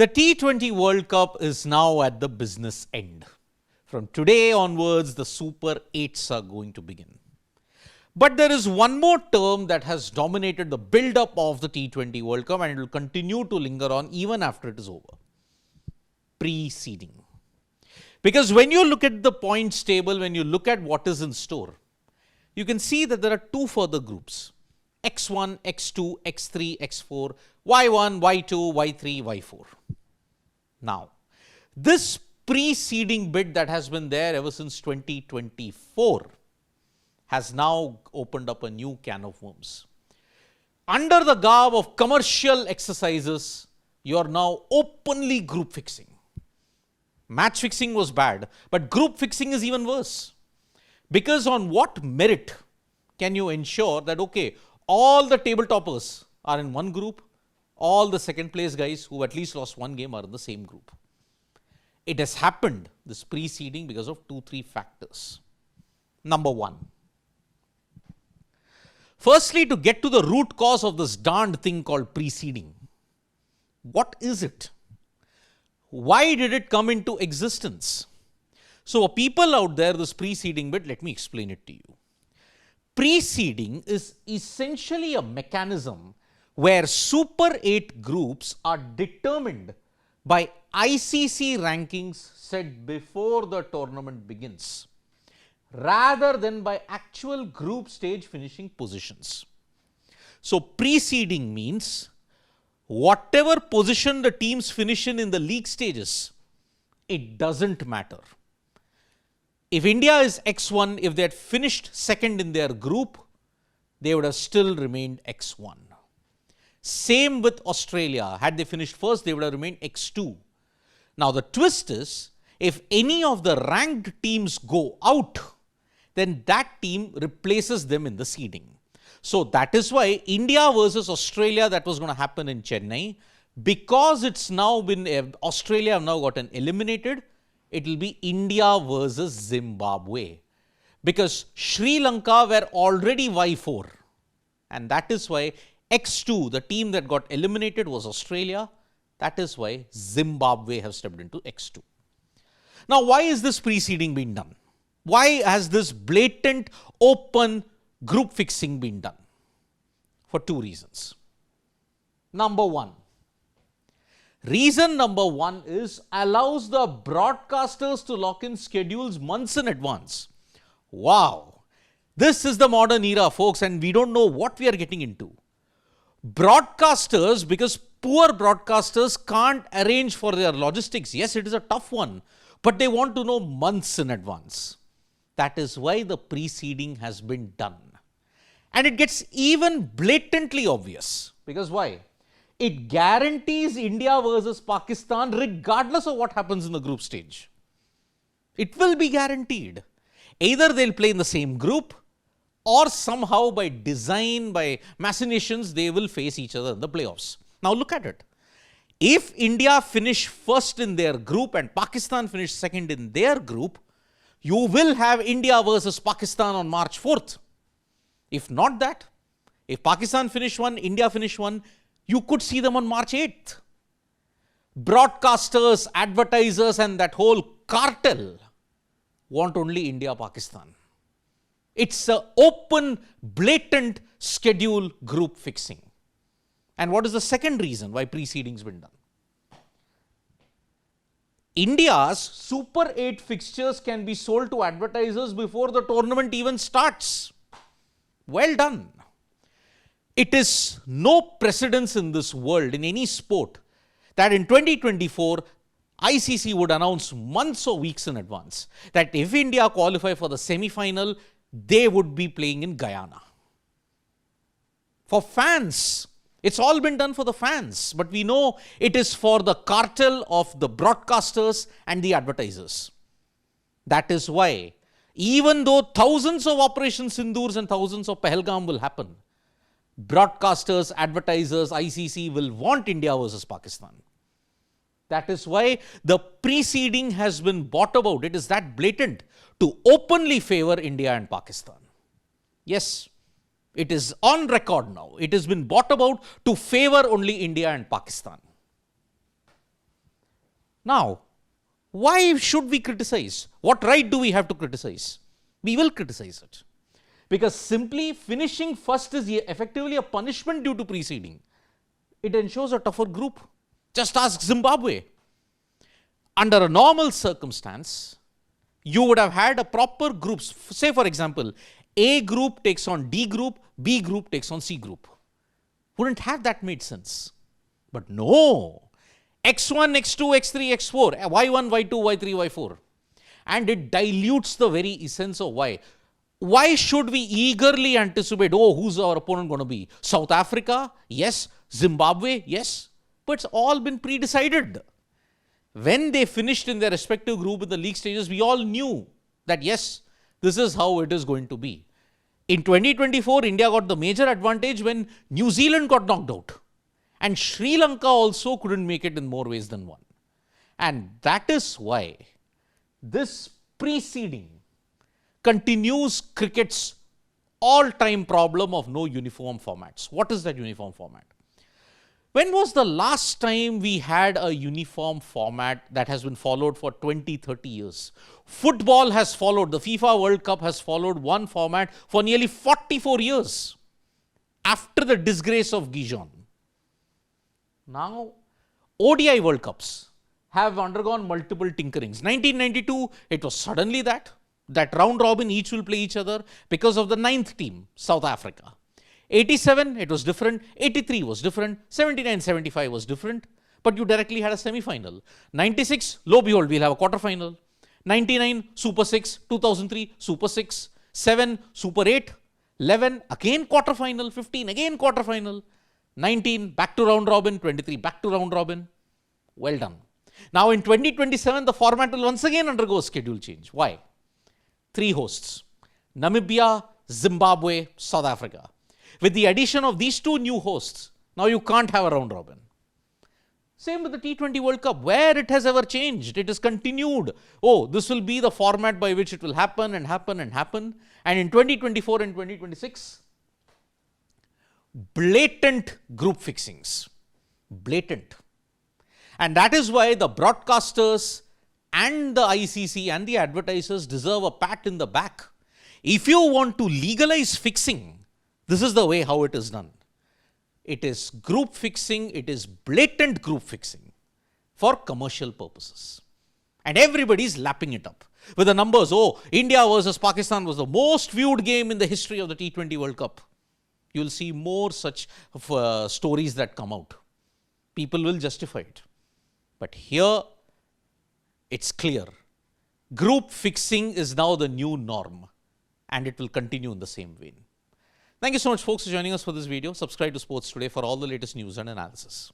The T20 World Cup is now at the business end. From today onwards, the Super 8s are going to begin. But there is one more term that has dominated the build-up of the T20 World Cup and it will continue to linger on even after it is over. Preceding. Because when you look at the points table, when you look at what is in store, you can see that there are two further groups. X1, X2, X3, X4, Y1, Y2, Y3, Y4. Now, this preceding bit that has been there ever since 2024 has now opened up a new can of worms. Under the garb of commercial exercises, you are now openly group fixing. Match fixing was bad, but group fixing is even worse. Because on what merit can you ensure that, okay, all the table toppers are in one group, all the second place guys who at least lost one game are in the same group. It has happened, this preceding, because of 2-3 factors. Number one. Firstly, to get to the root cause of this darned thing called preceding. What is it? Why did it come into existence? So, people out there, this preceding bit, let me explain it to you. Preceding is essentially a mechanism where Super 8 groups are determined by ICC rankings set before the tournament begins, rather than by actual group stage finishing positions. So, preceding means whatever position the teams finish in the league stages, it doesn't matter. If India is X1, if they had finished second in their group, they would have still remained X1. Same with Australia. Had they finished first, they would have remained X2. Now, the twist is, if any of the ranked teams go out, then that team replaces them in the seeding. So, that is why India versus Australia, that was going to happen in Chennai. Because it's now been, Australia have now gotten eliminated, it will be India versus Zimbabwe. Because Sri Lanka were already Y4. And that is why X2, the team that got eliminated, was Australia. That is why Zimbabwe have stepped into X2. Now, why is this preceding being done? Why has this blatant, open group fixing been done? For two reasons. Number one. Reason number one is allows the broadcasters to lock in schedules months in advance. Wow. This is the modern era, folks, and we don't know what we are getting into. Broadcasters, because poor broadcasters can't arrange for their logistics. Yes, it is a tough one, but they want to know months in advance. That is why the preceding has been done. And it gets even blatantly obvious. Because why? It guarantees India versus Pakistan regardless of what happens in the group stage. It will be guaranteed. Either they'll play in the same group, or somehow by design, by machinations, they will face each other in the playoffs. Now look at it. If India finish first in their group and Pakistan finish second in their group, you will have India versus Pakistan on March 4th. If not that, if Pakistan finish one, India finish one, you could see them on March 8th. Broadcasters, advertisers, and that whole cartel want only India-Pakistan. It's an open, blatant schedule group fixing. And what is the second reason why preceding's been done? India's Super 8 fixtures can be sold to advertisers before the tournament even starts. Well done. It is no precedence in this world, in any sport, that in 2024, ICC would announce months or weeks in advance that if India qualify for the semi-final, they would be playing in Guyana. For fans, it's all been done for the fans, but we know it is for the cartel of the broadcasters and the advertisers. That is why, even though thousands of Operation Sindhurs and thousands of Pahalgam will happen, broadcasters, advertisers, ICC will want India versus Pakistan. That is why the preceding has been brought about. It is that blatant to openly favor India and Pakistan. Yes, it is on record now. It has been brought about to favor only India and Pakistan. Now, why should we criticize? What right do we have to criticize? We will criticize it. Because simply finishing first is effectively a punishment due to preceding. It ensures a tougher group. Just ask Zimbabwe. Under a normal circumstance, you would have had a proper groups. Say, for example, A group takes on D group, B group takes on C group. Wouldn't have that made sense? But no. X1, X2, X3, X4, Y1, Y2, Y3, Y4. And it dilutes the very essence of why. Why should we eagerly anticipate, oh, who's our opponent going to be? South Africa? Yes. Zimbabwe? Yes. But it's all been pre-decided. When they finished in their respective group in the league stages, we all knew that yes, this is how it is going to be. In 2024, India got the major advantage when New Zealand got knocked out. And Sri Lanka also couldn't make it in more ways than one. And that is why this preceding continues cricket's all-time problem of no uniform formats. What is that uniform format? When was the last time we had a uniform format that has been followed for 20, 30 years? Football has followed, the FIFA World Cup has followed one format for nearly 44 years after the disgrace of Gijon. Now, ODI World Cups have undergone multiple tinkerings. 1992, it was suddenly that round robin, each will play each other because of the 9th team, South Africa. 87, it was different. 83 was different. 79, 75 was different. But you directly had a semi-final. 96, lo behold, we'll have a quarter-final. 99, Super 6. 2003, Super 6. 7, Super 8. 11, again quarter-final. 15, again quarter-final. 19, back to round robin. 23, back to round robin. Well done. Now in 2027, the format will once again undergo a schedule change. Why? 3 hosts. Namibia, Zimbabwe, South Africa. With the addition of these 2 new hosts, now you can't have a round robin. Same with the T20 World Cup. Where it has ever changed, it is continued. Oh, this will be the format by which it will happen and happen and happen. And in 2024 and 2026, blatant group fixings. Blatant. And that is why the broadcasters and the ICC and the advertisers deserve a pat in the back. If you want to legalize fixing, this is the way how it is done. It is group fixing, it is blatant group fixing for commercial purposes. And everybody is lapping it up with the numbers. Oh, India versus Pakistan was the most viewed game in the history of the T20 World Cup. You'll see more such stories that come out. People will justify it. But here, it's clear. Group fixing is now the new norm, and it will continue in the same vein. Thank you so much, folks, for joining us for this video. Subscribe to Sports Today for all the latest news and analysis.